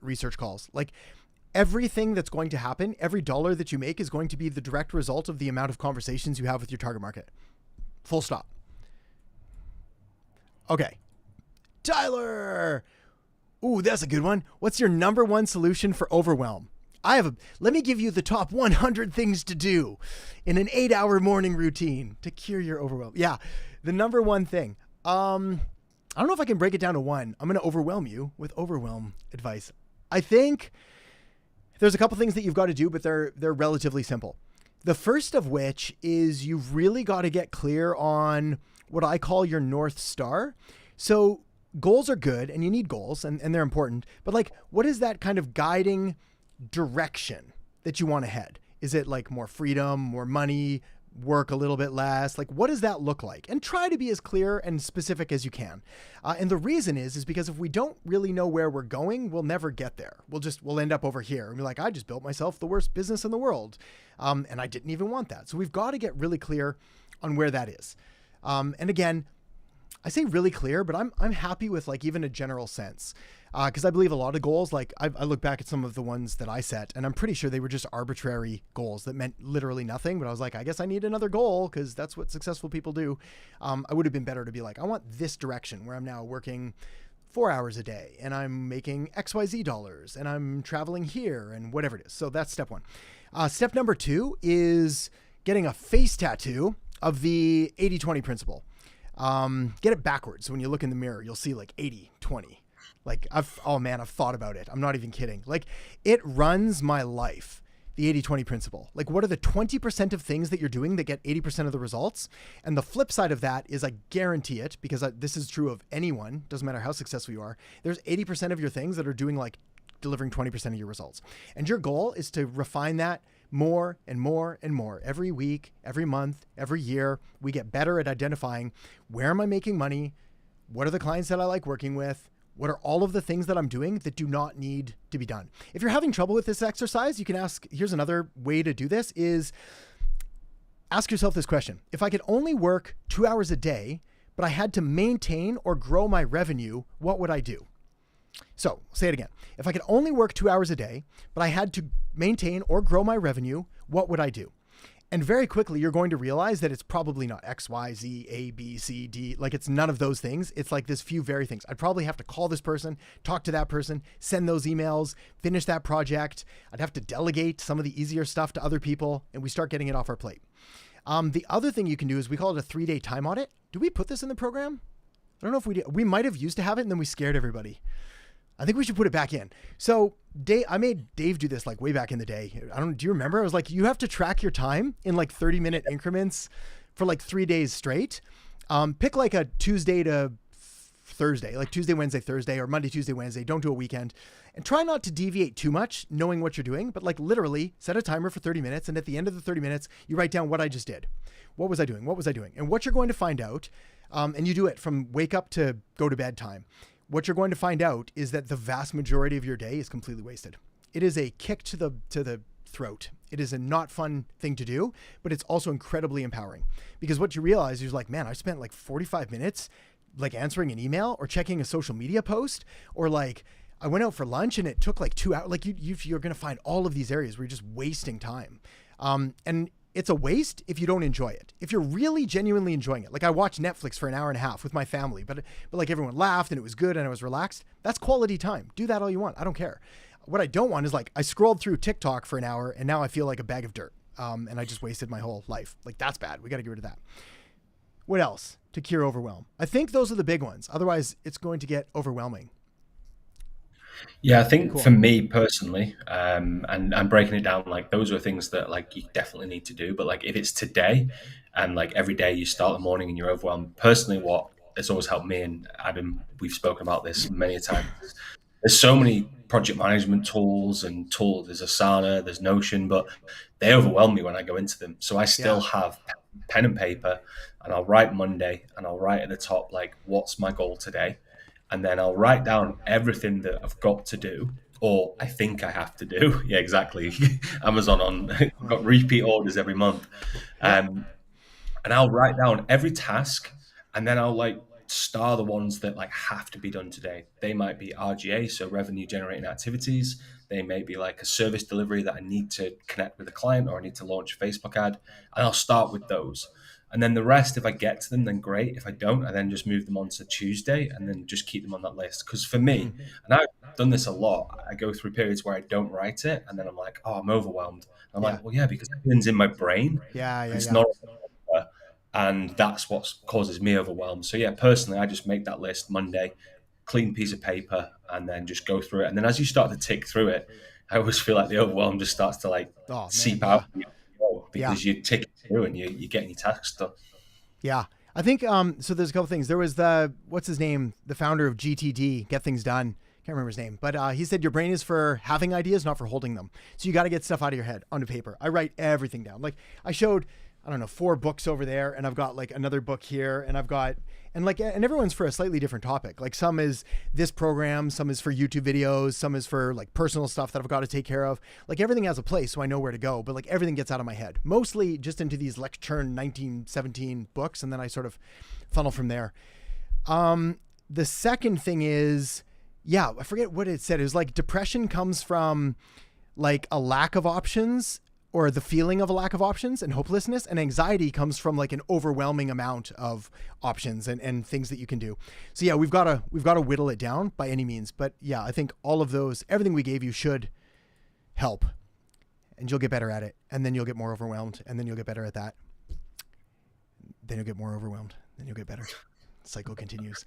research calls. Like everything that's going to happen, every dollar that you make is going to be the direct result of the amount of conversations you have with your target market. Full stop. Okay. Tyler. Ooh, that's a good one. What's your number one solution for overwhelm? Let me give you the top 100 things to do in an 8-hour morning routine to cure your overwhelm. Yeah. The number one thing. I don't know if I can break it down to one. I'm going to overwhelm you with overwhelm advice. I think there's a couple things that you've got to do, but they're relatively simple. The first of which is you've really got to get clear on what I call your North Star. So goals are good and you need goals and they're important, but like, what is that kind of guiding direction that you want to head? Is it like more freedom, more money, work a little bit less? Like, what does that look like? And try to be as clear and specific as you can. And the reason is because if we don't really know where we're going, we'll never get there. We'll end up over here and be like, I just built myself the worst business in the world. And I didn't even want that. So we've got to get really clear on where that is. And again, I say really clear, but I'm happy with like even a general sense. Because I believe a lot of goals, like I look back at some of the ones that I set, and I'm pretty sure they were just arbitrary goals that meant literally nothing. But I was like, I guess I need another goal because that's what successful people do. I would have been better to be like, I want this direction where I'm now working 4 hours a day and I'm making XYZ dollars and I'm traveling here and whatever it is. So that's step one. Step number 2 is getting a face tattoo of the 80-20 principle. Get it backwards. So when you look in the mirror, you'll see like 80-20. Like I've thought about it. I'm not even kidding. Like it runs my life, the 80-20 principle. Like what are the 20% of things that you're doing that get 80% of the results? And the flip side of that is I guarantee it, because this is true of anyone, doesn't matter how successful you are. There's 80% of your things that are doing like delivering 20% of your results. And your goal is to refine that more and more and more. Every week, every month, every year, we get better at identifying where am I making money? What are the clients that I like working with? What are all of the things that I'm doing that do not need to be done? If you're having trouble with this exercise, you can ask, here's another way to do this is ask yourself this question. If I could only work 2 hours a day, but I had to maintain or grow my revenue, what would I do? So say it again. If I could only work 2 hours a day, but I had to maintain or grow my revenue, what would I do? And very quickly, you're going to realize that it's probably not X, Y, Z, A, B, C, D. Like it's none of those things. It's like this few very things. I'd probably have to call this person, talk to that person, send those emails, finish that project. I'd have to delegate some of the easier stuff to other people, and we start getting it off our plate. The other thing you can do is we call it a 3-day time audit. Do we put this in the program? I don't know if we did. We might have used to have it, and then we scared everybody. I think we should put it back in. So I made Dave do this like way back in the day. Do you remember? I was like, you have to track your time in like 30-minute increments for like 3 days straight. Pick like a Tuesday to Thursday, like Tuesday, Wednesday, Thursday, or Monday, Tuesday, Wednesday. Don't do a weekend, and try not to deviate too much knowing what you're doing, but like literally set a timer for 30 minutes. And at the end of the 30 minutes, you write down what I just did. What was I doing? What was I doing? And what you're going to find out, and you do it from wake up to go to bed time. What you're going to find out is that the vast majority of your day is completely wasted. It is a kick to the throat. It is a not fun thing to do, but it's also incredibly empowering, because what you realize is like, man, I spent like 45 minutes like answering an email or checking a social media post, or like I went out for lunch and it took like 2 hours. Like you're going to find all of these areas where you're just wasting time. And it's a waste if you don't enjoy it. If you're really genuinely enjoying it, like I watched Netflix for an hour and a half with my family, but like everyone laughed and it was good and I was relaxed. That's quality time. Do that all you want. I don't care. What I don't want is like I scrolled through TikTok for an hour and now I feel like a bag of dirt. And I just wasted my whole life. Like that's bad. We got to get rid of that. What else to cure overwhelm? I think those are the big ones. Otherwise, it's going to get overwhelming. Yeah, I think Cool. for me personally, and I'm breaking it down, like those are things that like you definitely need to do. But like if it's today and like every day you start the morning and you're overwhelmed, personally, what has always helped me, and Adam, we've spoken about this many times. There's so many project management tools and tools. There's Asana, there's Notion, but they overwhelm me when I go into them. So I still have pen and paper, and I'll write Monday, and I'll write at the top like, what's my goal today? And then I'll write down everything that I've got to do, or I think I have to do. Yeah, exactly. Amazon on got repeat orders every month, and I'll write down every task, and then I'll like star the ones that like have to be done today. They might be RGA, so revenue generating activities. They may be like a service delivery that I need to connect with a client, or I need to launch a Facebook ad, and I'll start with those. And then the rest, if I get to them, then great. If I don't, I then just move them on to Tuesday and then just keep them on that list. Because for me, and I've done this a lot, I go through periods where I don't write it, and then I'm like, oh, I'm overwhelmed. I'm like, well, yeah, because everything's in my brain. It's not, and that's what causes me overwhelm. So yeah, personally, I just make that list Monday, clean piece of paper, and then just go through it. And then as you start to tick through it, I always feel like the overwhelm just starts to like seep out because you're ticking through and you're getting your tasks done. Yeah. I think, so there's a couple things. There was what's his name? The founder of GTD, Get Things Done. Can't remember his name, but he said your brain is for having ideas, not for holding them. So you got to get stuff out of your head onto paper. I write everything down. Like I showed, I don't know, 4 books over there, and I've got like another book here, and I've got, and everyone's for a slightly different topic. Like some is this program, some is for YouTube videos, some is for like personal stuff that I've got to take care of. Like everything has a place, so I know where to go, but like everything gets out of my head, mostly just into these lecture 1917 books. And then I sort of funnel from there. The second thing is, yeah, I forget what it said. It was like depression comes from like a lack of options, or the feeling of a lack of options, and hopelessness, and anxiety comes from like an overwhelming amount of options and things that you can do. So yeah, we've got to whittle it down by any means. But yeah, I think all of those, everything we gave you should help, and you'll get better at it. And then you'll get more overwhelmed, and then you'll get better at that. Then you'll get more overwhelmed, then you'll get better. The cycle continues.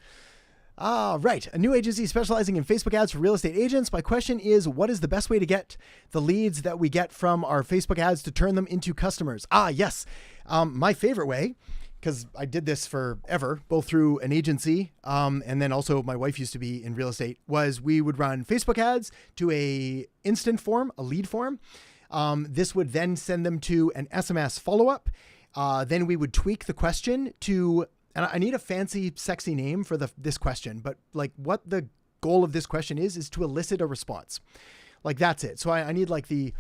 Right. A new agency specializing in Facebook ads for real estate agents. My question is, what is the best way to get the leads that we get from our Facebook ads to turn them into customers? Yes. My favorite way, because I did this forever, both through an agency, and then also my wife used to be in real estate, was we would run Facebook ads to a instant form, a lead form. This would then send them to an SMS follow-up. Then we would tweak the question to, and I need a fancy, sexy name for this question, but like what the goal of this question is to elicit a response. Like that's it. So I need like the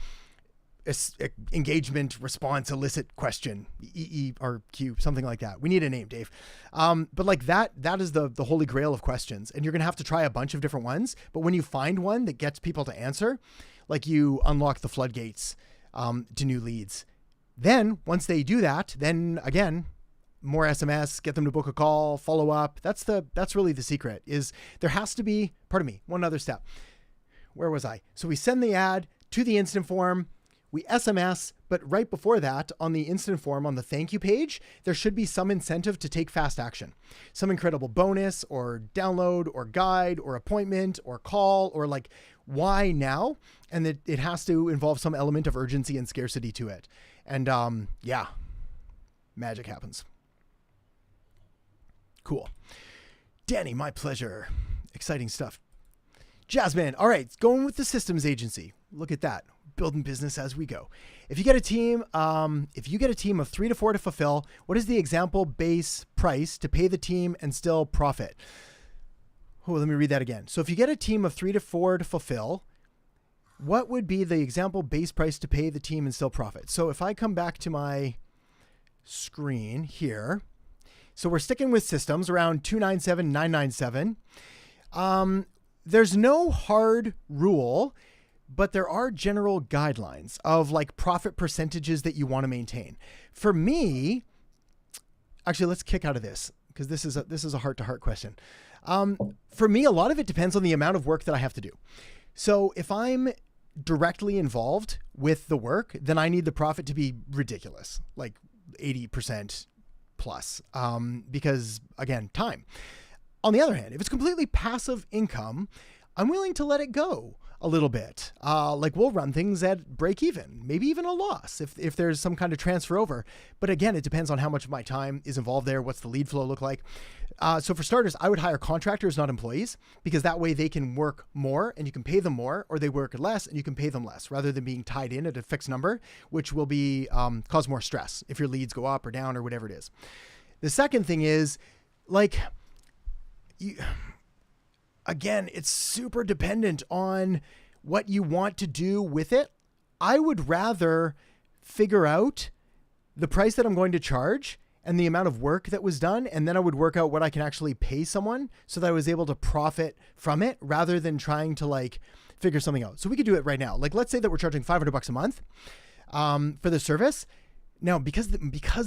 engagement response elicit question, EERQ, something like that. We need a name, Dave. But like that is the holy grail of questions. And you're going to have to try a bunch of different ones. But when you find one that gets people to answer, like you unlock the floodgates to new leads. Then once they do that, then again, more SMS, get them to book a call, follow up. That's really the secret. Is there has to be, one other step. Where was I? So we send the ad to the instant form, we SMS, but right before that on the instant form, on the thank you page, there should be some incentive to take fast action, some incredible bonus or download or guide or appointment or call, or like why now? And it has to involve some element of urgency and scarcity to it. And yeah, magic happens. Cool. Danny, my pleasure. Exciting stuff. Jasmine. All right. Going with the systems agency. Look at that. Building business as we go. If you get a team of 3 to 4 to fulfill, what is the example base price to pay the team and still profit? Oh, let me read that again. So if you get a team of 3 to 4 to fulfill, what would be the example base price to pay the team and still profit? So if I come back to my screen here, so we're sticking with systems around 297,997. There's no hard rule, but there are general guidelines of like profit percentages that you want to maintain. For me, actually, let's kick out of this because this is a heart-to-heart question. For me, a lot of it depends on the amount of work that I have to do. So if I'm directly involved with the work, then I need the profit to be ridiculous, like 80% plus, because again, time. On the other hand, if it's completely passive income, I'm willing to let it go a little bit. Like we'll run things at break even, maybe even a loss if there's some kind of transfer over. But again, it depends on how much of my time is involved there. What's the lead flow look like? So for starters, I would hire contractors, not employees, because that way they can work more and you can pay them more, or they work less and you can pay them less, rather than being tied in at a fixed number, which will be cause more stress if your leads go up or down or whatever it is. The second thing is like again, it's super dependent on what you want to do with it. I would rather figure out the price that I'm going to charge and the amount of work that was done, and then I would work out what I can actually pay someone so that I was able to profit from it, rather than trying to like figure something out. So we could do it right now. Like let's say that we're charging $500 a month for the service. Now, because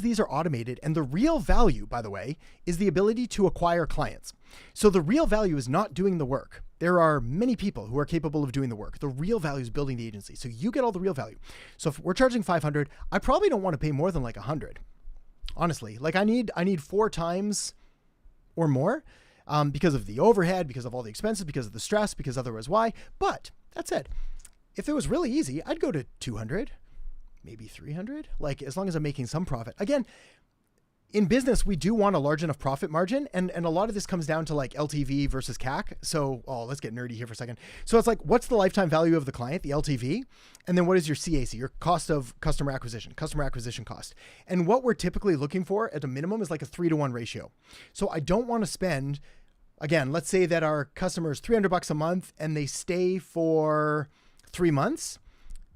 these are automated, and the real value, by the way, is the ability to acquire clients. So the real value is not doing the work. There are many people who are capable of doing the work. The real value is building the agency. So you get all the real value. So if we're charging 500, I probably don't want to pay more than like 100. Honestly, like I need 4 times or more because of the overhead, because of all the expenses, because of the stress, because otherwise why. But that said, if it was really easy, I'd go to 200. Maybe 300, like as long as I'm making some profit. Again, in business, we do want a large enough profit margin. And a lot of this comes down to like LTV versus CAC. So, let's get nerdy here for a second. So it's like, what's the lifetime value of the client, the LTV? And then what is your CAC, your cost of customer acquisition cost? And what we're typically looking for at a minimum is like a 3-to-1 ratio. So I don't want to spend, again, let's say that our customer is $300 a month and they stay for 3 months.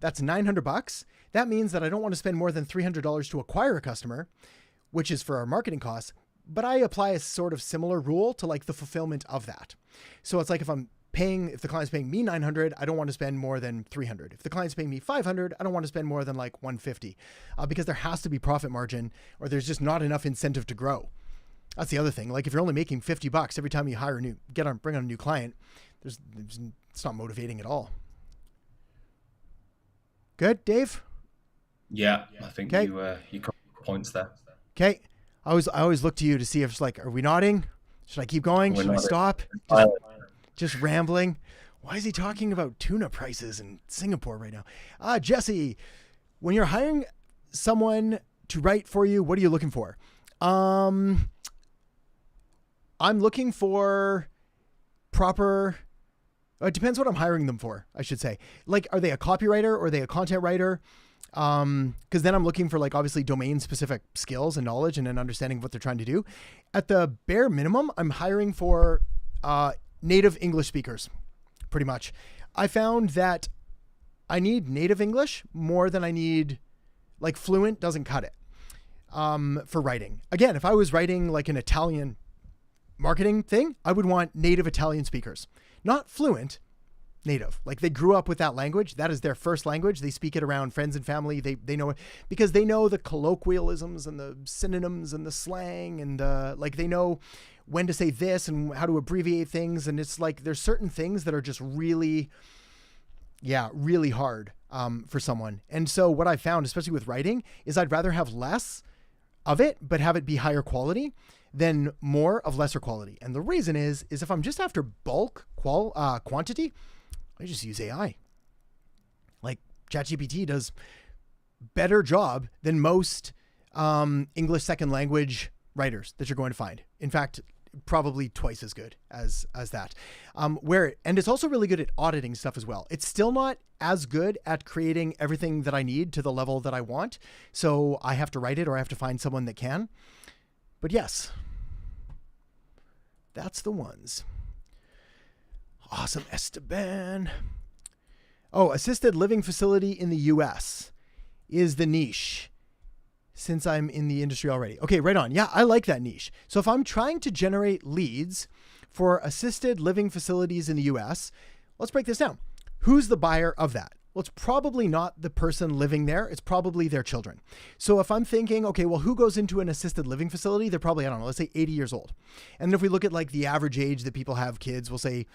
That's $900. That means that I don't want to spend more than $300 to acquire a customer, which is for our marketing costs, but I apply a sort of similar rule to like the fulfillment of that. So it's like if the client's paying me $900, I don't want to spend more than $300. If the client's paying me $500, I don't want to spend more than like $150, because there has to be profit margin or there's just not enough incentive to grow. That's the other thing. Like if you're only making $50 every time you bring on a new client, it's not motivating at all. Good, Dave? Yeah, I think you covered points there. Okay. I always look to you to see if it's like, are we nodding? Should I keep going? Should I stop? Just rambling. Why is he talking about tuna prices in Singapore right now? Jesse, when you're hiring someone to write for you, what are you looking for? I'm looking for proper, it depends what I'm hiring them for, I should say. Like, are they a copywriter or are they a content writer? Because then I'm looking for like obviously domain specific skills and knowledge and an understanding of what they're trying to do. At the bare minimum, I'm hiring for native English speakers, pretty much. I found that I need native English more than I need, like fluent doesn't cut it for writing. Again, if I was writing like an Italian marketing thing, I would want native Italian speakers, not fluent. Native, like they grew up with that language. That is their first language. They speak it around friends and family. They know it because they know the colloquialisms and the synonyms and the slang and like they know when to say this and how to abbreviate things. And it's like there's certain things that are just really hard for someone. And so what I found, especially with writing, is I'd rather have less of it but have it be higher quality than more of lesser quality. And the reason is if I'm just after bulk quantity, I just use AI. Like ChatGPT does better job than most English second language writers that you're going to find. In fact, probably twice as good as that. And it's also really good at auditing stuff as well. It's still not as good at creating everything that I need to the level that I want. So I have to write it or I have to find someone that can. But yes, that's the ones. Awesome, Esteban. Oh, assisted living facility in the US is the niche since I'm in the industry already. Okay, right on. Yeah, I like that niche. So if I'm trying to generate leads for assisted living facilities in the US, let's break this down. Who's the buyer of that? Well, it's probably not the person living there. It's probably their children. So if I'm thinking, okay, well, who goes into an assisted living facility? They're probably, I don't know, let's say 80 years old. And then if we look at like the average age that people have kids, we'll say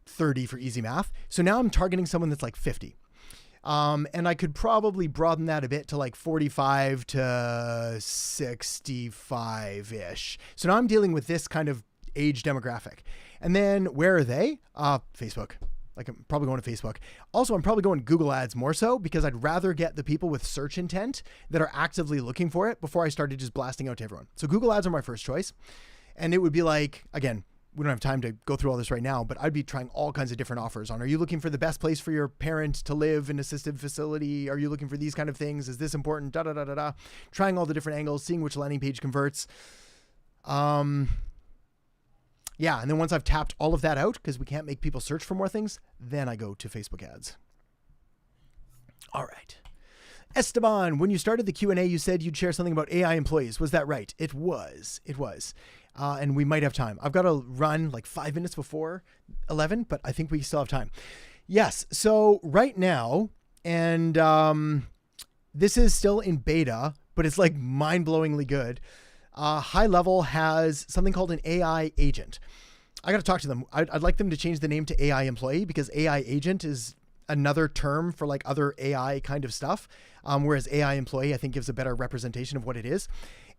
30 for easy math. So now I'm targeting someone that's like 50. And I could probably broaden that a bit to like 45 to 65-ish. So now I'm dealing with this kind of age demographic. And then where are they? Facebook. Like I'm probably going to Facebook. Also, I'm probably going Google ads more so because I'd rather get the people with search intent that are actively looking for it before I started just blasting out to everyone. So Google ads are my first choice. And it would be like, again, we don't have time to go through all this right now, but I'd be trying all kinds of different offers on, are you looking for the best place for your parent to live in an assisted facility? Are you looking for these kind of things? Is this important? Trying all the different angles, seeing which landing page converts. Yeah. And then once I've tapped all of that out, because we can't make people search for more things, then I go to Facebook ads. All right. Esteban, when you started the Q&A, you said you'd share something about AI employees. Was that right? It was. And we might have time. I've got to run like 5 minutes before 11, but I think we still have time. Yes. So right now, and this is still in beta, but it's like mind-blowingly good. High Level has something called an AI agent. I got to talk to them. I'd like them to change the name to AI employee because AI agent is another term for like other AI kind of stuff. Whereas AI employee, I think, gives a better representation of what it is.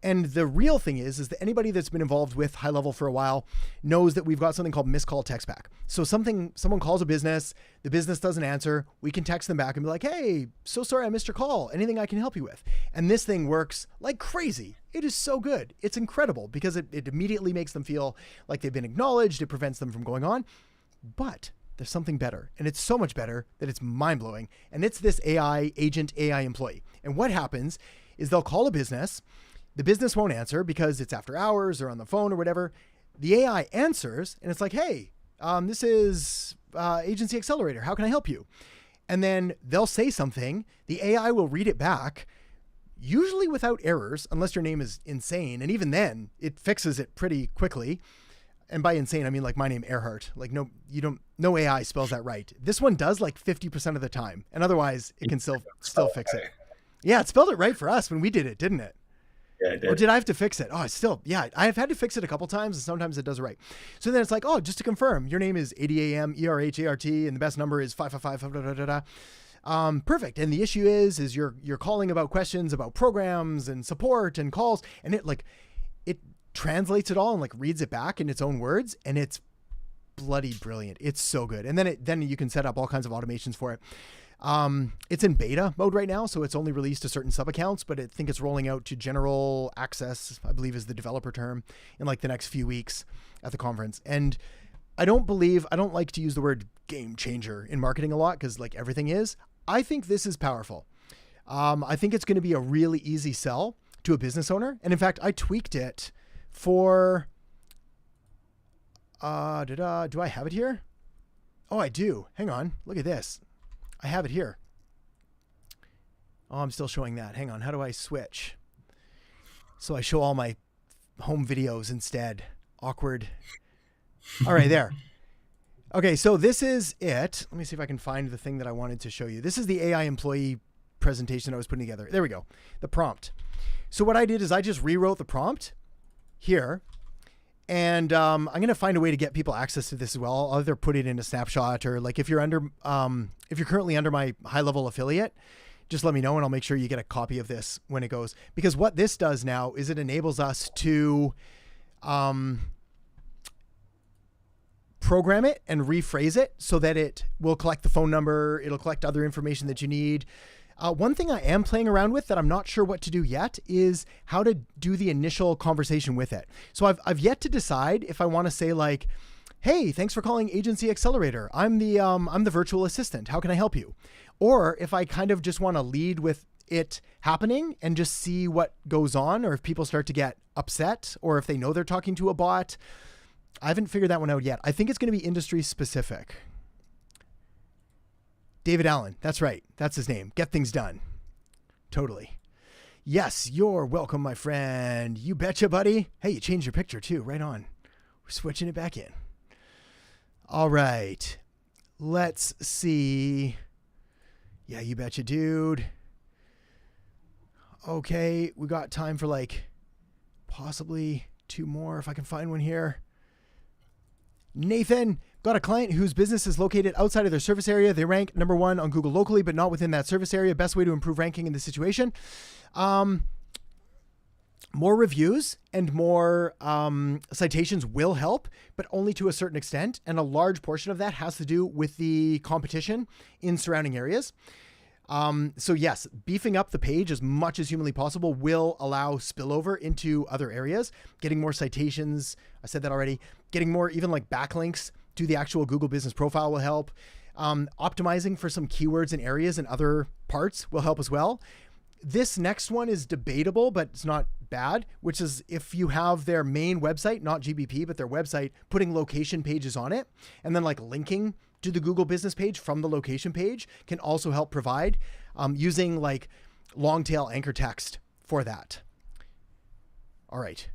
And the real thing is that anybody that's been involved with high level for a while knows that we've got something called missed call text back. So someone calls a business, the business doesn't answer, we can text them back and be like, hey, so sorry I missed your call. Anything I can help you with? And this thing works like crazy. It is so good. It's incredible because it immediately makes them feel like they've been acknowledged. It prevents them from going on. But there's something better, and it's so much better that it's mind-blowing. And it's this AI agent, AI employee. And what happens is they'll call a business. The business won't answer because it's after hours or on the phone or whatever. The AI answers and it's like, hey, this is Agency Accelerator. How can I help you? And then they'll say something. The AI will read it back, usually without errors, unless your name is insane. And even then it fixes it pretty quickly. And by insane, I mean like my name, Erhart. Like no AI spells that right. This one does like 50% of the time. And otherwise it can still fix it. Yeah, it spelled it right for us when we did it, didn't it? Yeah, it did. Or did I have to fix it? Oh, I've had to fix it a couple times and sometimes it does it right. So then it's like, oh, just to confirm, your name is ADAM, ERHART, and the best number is 555, perfect. And the issue is you're calling about questions about programs and support and calls, and it translates it all and like reads it back in its own words, and it's bloody brilliant. It's so good. And then you can set up all kinds of automations for it. It's in beta mode right now, so it's only released to certain sub accounts, but I think it's rolling out to general access, I believe is the developer term, in like the next few weeks at the conference. And I don't like to use the word game changer in marketing a lot because like everything is. I think this is powerful. I think it's going to be a really easy sell to a business owner. And in fact, I tweaked it for, do I have it here? Oh, I do. Hang on. Look at this. I have it here. Oh, I'm still showing that. Hang on. How do I switch? So I show all my home videos instead. Awkward. All right, there. Okay, so this is it. Let me see if I can find the thing that I wanted to show you. This is the AI employee presentation I was putting together. There we go. The prompt. So what I did is I just rewrote the prompt here. And I'm going to find a way to get people access to this as well. I'll either put it in a snapshot or like if you're currently under my high level affiliate, just let me know and I'll make sure you get a copy of this when it goes. Because what this does now is it enables us to program it and rephrase it so that it will collect the phone number. It'll collect other information that you need. One thing I am playing around with that I'm not sure what to do yet is how to do the initial conversation with it. So I've yet to decide if I want to say like, hey, thanks for calling Agency Accelerator. I'm the virtual assistant. How can I help you? Or if I kind of just want to lead with it happening and just see what goes on, or if people start to get upset, or if they know they're talking to a bot. I haven't figured that one out yet. I think it's going to be industry specific. David Allen. That's right. That's his name. Get things done. Totally. Yes, you're welcome, my friend. You betcha, buddy. Hey, you changed your picture too. Right on. We're switching it back in. All right. Let's see. Yeah, you betcha, dude. Okay. We got time for like possibly two more if I can find one here. Nathan. Got a client whose business is located outside of their service area. They rank number 1 on Google locally, but not within that service area. Best way to improve ranking in this situation. More reviews and more citations will help, but only to a certain extent. And a large portion of that has to do with the competition in surrounding areas. So yes, beefing up the page as much as humanly possible will allow spillover into other areas. Getting more citations, I said that already. Getting more even like backlinks to the actual Google business profile will help. Optimizing for some keywords and areas in other parts will help as well. This next one is debatable, but it's not bad, which is if you have their main website, not GBP, but their website, putting location pages on it, and then like linking to the Google business page from the location page can also help provide using like long tail anchor text for that. All right,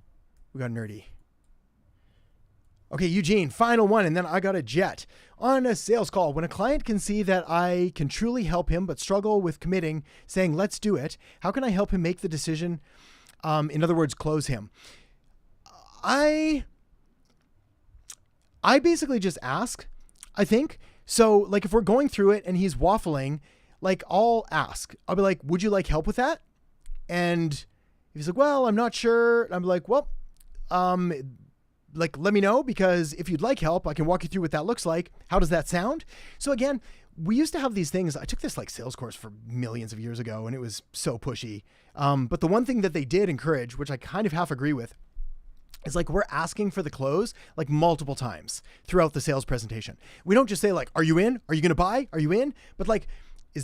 we got nerdy. Okay, Eugene, final one, and then I got a jet. On a sales call, when a client can see that I can truly help him but struggle with committing, saying, let's do it, how can I help him make the decision? In other words, close him. I basically just ask, I think, So like if we're going through it and he's waffling, like I'll be like, would you like help with that? And if he's like, well, I'm not sure. I'm like, well, like, let me know, because if you'd like help, I can walk you through what that looks like. How does that sound? So again, we used to have these things. I took this like sales course for millions of years ago and it was so pushy. But the one thing that they did encourage, which I kind of half agree with, is like we're asking for the close like multiple times throughout the sales presentation. We don't just say like, are you in? Are you going to buy? Are you in? But like, is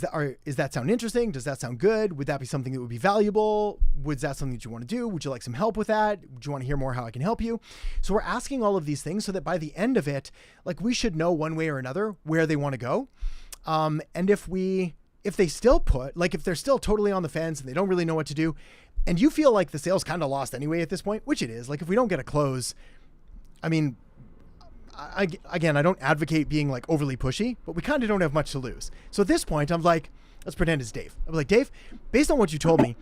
that sound interesting? Does that sound good? Would that be something that would be valuable? Was that something that you want to do? Would you like some help with that? Would you want to hear more how I can help you? So we're asking all of these things so that by the end of it, like we should know one way or another where they want to go. And if they're still totally on the fence and they don't really know what to do, and you feel like the sale's kind of lost anyway at this point, which it is, like if we don't get a close, I mean, I don't advocate being like overly pushy, but we kind of don't have much to lose. So at this point, I'm like, let's pretend it's Dave. I'm like, Dave, based on what you told me,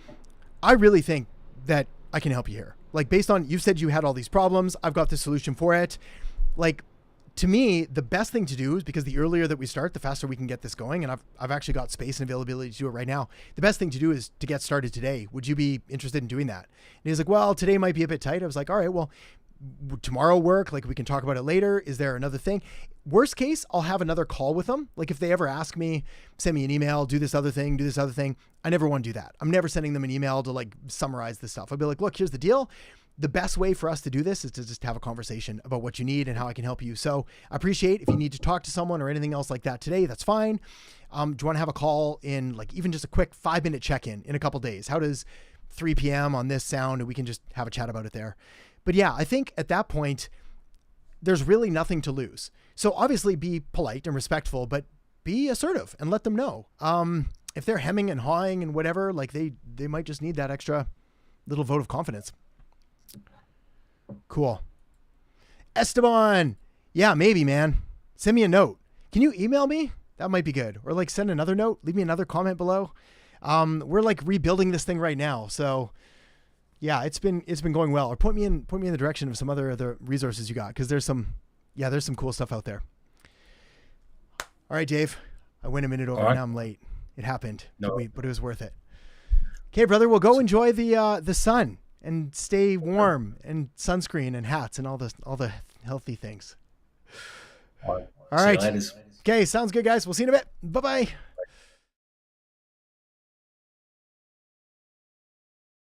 I really think that I can help you here. Like based on, you said you had all these problems. I've got the solution for it. Like to me, the best thing to do is, because the earlier that we start, the faster we can get this going. And I've actually got space and availability to do it right now. The best thing to do is to get started today. Would you be interested in doing that? And he's like, well, today might be a bit tight. I was like, all right, well, tomorrow work, like we can talk about it later. Is there another thing? Worst case, I'll have another call with them. Like if they ever ask me, send me an email, do this other thing. I never want to do that. I'm never sending them an email to like summarize this stuff. I'll be like, look, here's the deal. The best way for us to do this is to just have a conversation about what you need and how I can help you. So I appreciate if you need to talk to someone or anything else like that today, that's fine. Do you want to have a call in like even just a quick 5-minute check-in in a couple days? How does 3 p.m. on this sound? And we can just have a chat about it there. But yeah, I think at that point, there's really nothing to lose. So obviously be polite and respectful, but be assertive and let them know. If they're hemming and hawing and whatever, like they might just need that extra little vote of confidence. Cool. Esteban. Yeah, maybe, man. Send me a note. Can you email me? That might be good. Or like send another note. Leave me another comment below. We're like rebuilding this thing right now. So yeah, it's been going well. Or point me in the direction of some other resources you got. Cause there's some cool stuff out there. All right, Dave, I went a minute over. Right. Now I'm late. It happened, no. But it was worth it. Okay, brother, we'll go enjoy the sun. And stay warm and sunscreen and hats and all the healthy things. All right. Okay, sounds good, guys. We'll see you in a bit. Bye-bye.